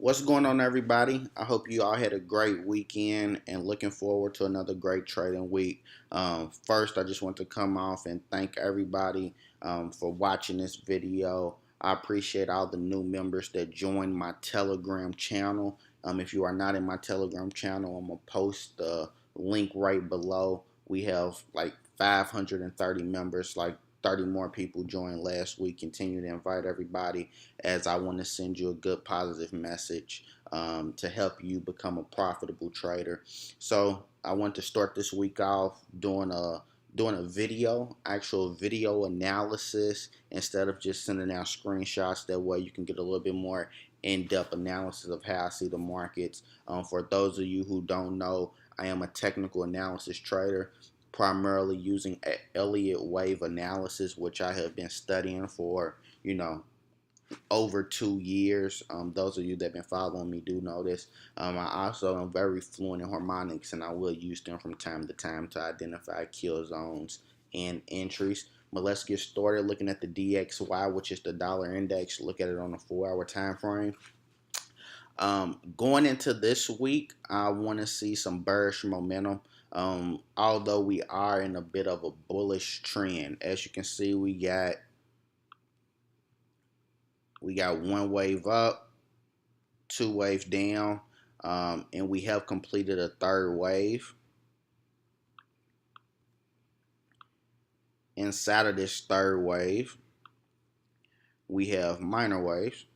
What's going on, everybody? I hope you all had a great weekend and looking forward to another great trading week. First, I just want to come off and thank everybody for watching this video. I appreciate all the new members that joined my Telegram channel. If you are not in my Telegram channel, I'm going to post the link right below. We have like 530 members, like 30 more people joined last week. Continue to invite everybody, as I want to send you a good positive message to help you become a profitable trader. So I want to start this week off doing a actual video analysis, instead of just sending out screenshots. That way you can get a little bit more in-depth analysis of how I see the markets. For those of you who don't know, I am a technical analysis trader, primarily using Elliot Wave Analysis, which I have been studying for, over 2 years. Those of you that have been following me do know this. I also am very fluent in harmonics, and I will use them from time to time to identify kill zones and entries. But let's get started looking at the DXY, which is the dollar index. Look at it on a 4-hour time frame. Going into this week, I want to see some bearish momentum. Although we are in a bit of a bullish trend, as you can see, we got one wave up, two waves down, and we have completed a third wave. Inside of this third wave, we have minor waves: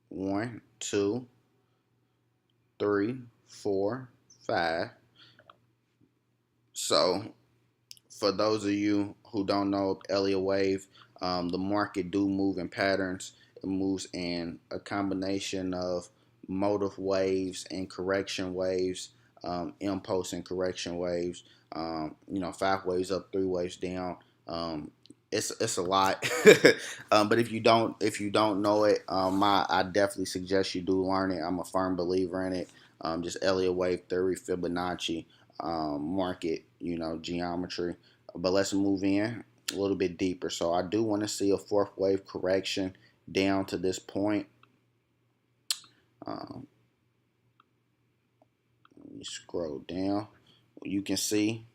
1, 2, 3, 4, 5. So for those of you who don't know Elliott Wave, the market do move in patterns. It moves in a combination of motive waves and correction waves, impulse and correction waves. 5 waves up, 3 waves down. It's a lot. But if you don't know it, I definitely suggest you do learn it. I'm a firm believer in it. Just Elliott Wave theory, Fibonacci, market, geometry. But let's move in a little bit deeper. So I do want to see a 4th wave correction down to this point. Let me scroll down. You can see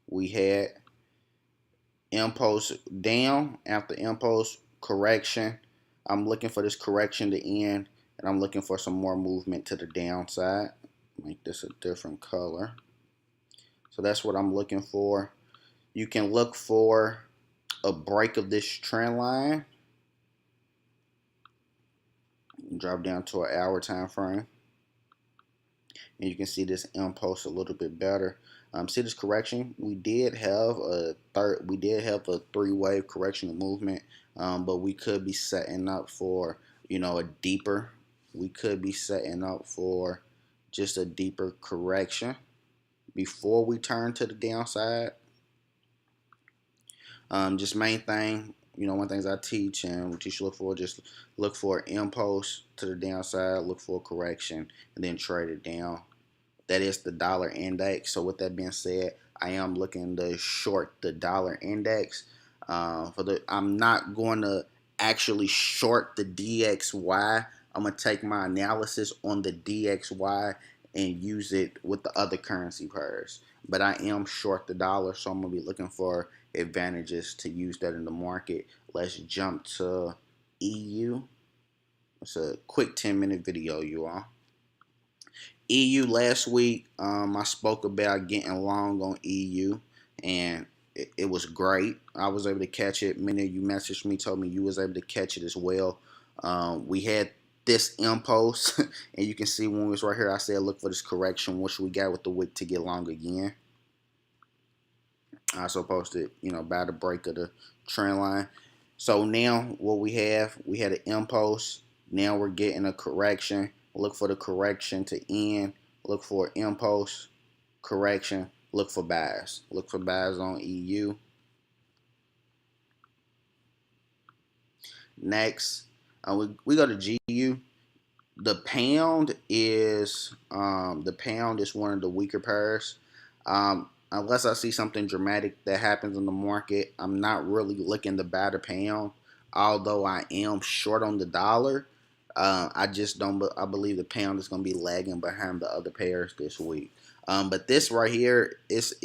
we had impulse down. After impulse, correction. I'm looking for this correction to end, and I'm looking for some more movement to the downside. Make this a different color. So that's what I'm looking for. You can look for a break of this trend line. Drop down to an hour time frame, and you can see this impulse a little bit better. See this correction? We did have a 3-wave correctional movement, but we could be setting up for a deeper. We could be setting up for just a deeper correction before we turn to the downside. Just main thing, one things I teach and we teach you look for, just look for impulse to the downside, look for a correction, and then trade it down. That is the dollar index. So with that being said, I am looking to short the dollar index. I'm not going to actually short the DXY. I'm going to take my analysis on the DXY and use it with the other currency pairs. But I am short the dollar, so I'm going to be looking for advantages to use that in the market. Let's jump to EU. It's a quick 10-minute video, you all. EU last week, I spoke about getting long on EU, and it was great. I was able to catch it. Many of you messaged me, told me you was able to catch it as well. We had this impulse, and you can see when we was right here, I said look for this correction, which we got with the wick to get long again. I also posted, by the break of the trend line. So now what we had an impulse. Now we're getting a correction. Look for the correction to end. Look for impulse, correction. Look for buys. Look for buys on EU. Next, we go to GU. The pound is one of the weaker pairs. Unless I see something dramatic that happens in the market, I'm not really looking to buy the pound. Although I am short on the dollar, I just don't. I believe the pound is going to be lagging behind the other pairs this week. But this right here is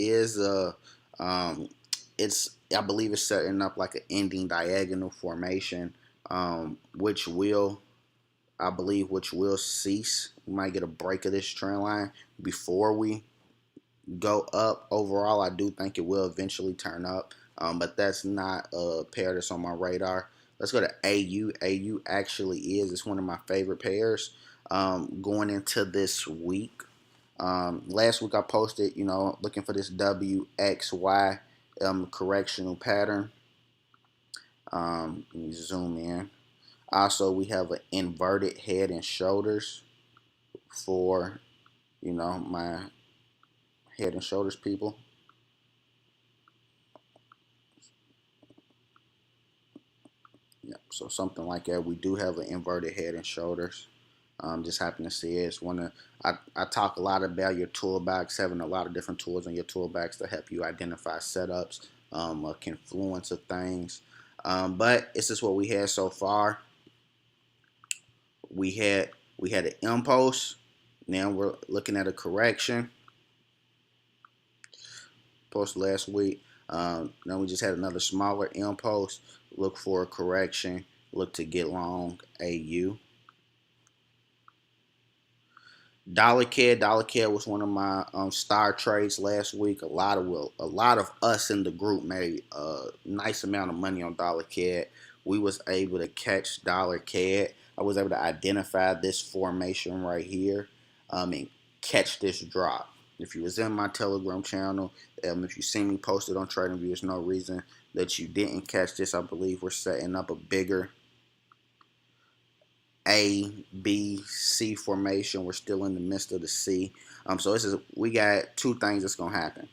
it's I believe it's setting up like an ending diagonal formation, which will which will cease. We might get a break of this trend line before we go up. Overall, I do think it will eventually turn up, but that's not a pair that's on my radar. Let's go to AU. AU actually is. It's one of my favorite pairs going into this week. Last week I posted, looking for this WXY correctional pattern. Let me zoom in. Also, we have an inverted head and shoulders for, my head and shoulders people. Yeah, so something like that. We do have an inverted head and shoulders. Just happen to see it. It's I talk a lot about your toolbox, having a lot of different tools in your toolbox to help you identify setups, a confluence of things. But this is what we had so far. We had an impulse. Now we're looking at a correction. Post last week. Now we just had another smaller impulse. Look for a correction. Look to get long AU. Dollar CAD was one of my star trades last week. A lot of us in the group made a nice amount of money on dollar CAD. We was able to catch dollar CAD. I was able to identify this formation right here, and catch this drop. If you was in my Telegram channel, if you see me posted on Tradingview, there's no reason that you didn't catch this. I believe we're setting up a bigger A, B, C formation. We're still in the midst of the C. So we got two things that's gonna happen.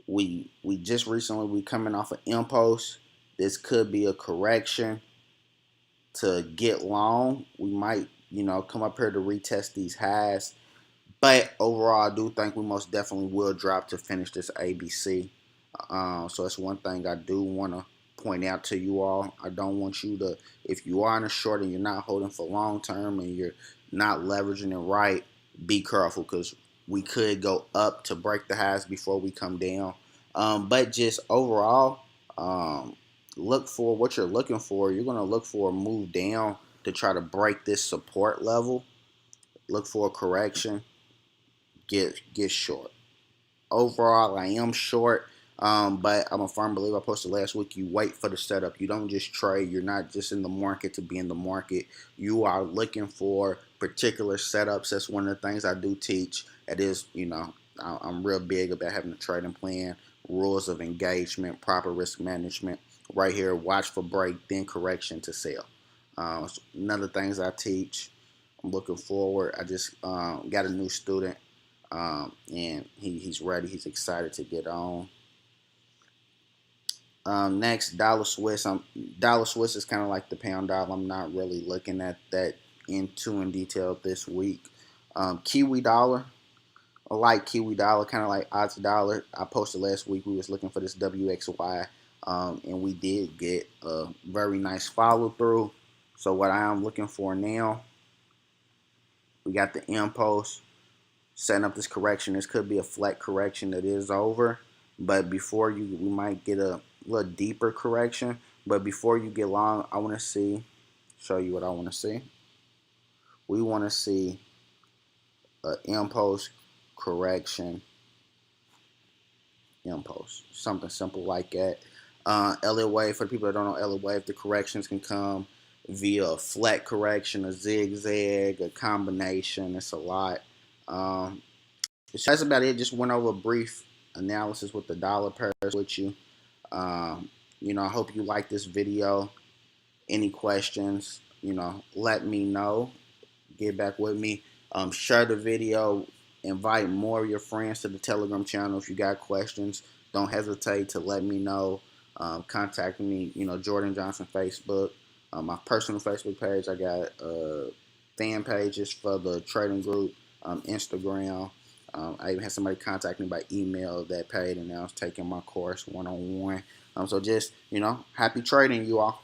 We just recently coming off an impulse. This could be a correction to get long. We might, come up here to retest these highs. But overall, I do think we most definitely will drop to finish this ABC. So that's one thing I do want to point out to you all. I don't want you to, if you are in a short and you're not holding for long term and you're not leveraging it right, be careful because we could go up to break the highs before we come down. But just overall, look for what you're looking for. You're going to look for a move down to try to break this support level. Look for a correction. Get short. Overall, I am short, but I'm a firm believer. I posted last week. You wait for the setup. You don't just trade. You're not just in the market to be in the market. You are looking for particular setups. That's one of the things I do teach. It is, I'm real big about having a trading plan, rules of engagement, proper risk management. Right here, watch for break, then correction to sell. Another things I teach. I'm looking forward. I just got a new student. And he's ready. He's excited to get on. Next, dollar Swiss. Dollar Swiss is kind of like the pound dollar. I'm not really looking at that in detail this week. Kiwi dollar. I like Kiwi dollar, kind of like Oz dollar. I posted last week. We was looking for this WXY, and we did get a very nice follow through. So what I am looking for now, we got the impulse. Setting up this correction. This could be a flat correction that is over, but we might get a little deeper correction. But before you get long, I want to show you what I want to see. We want to see an impulse correction, impulse, something simple like that. Elliot Wave, for the people that don't know Elliot Wave, the corrections can come via a flat correction, a zigzag, a combination. It's a lot. That's about it. Just went over a brief analysis with the dollar pairs with you. I hope you like this video. Any questions, let me know. Get back with me. Share the video. Invite more of your friends to the Telegram channel. If you got questions, don't hesitate to let me know. Contact me, Jordan Johnson Facebook. My personal Facebook page. I got fan pages for the trading group. Instagram. I even had somebody contact me by email that paid and now is taking my course one-on-one. So just, happy trading, you all.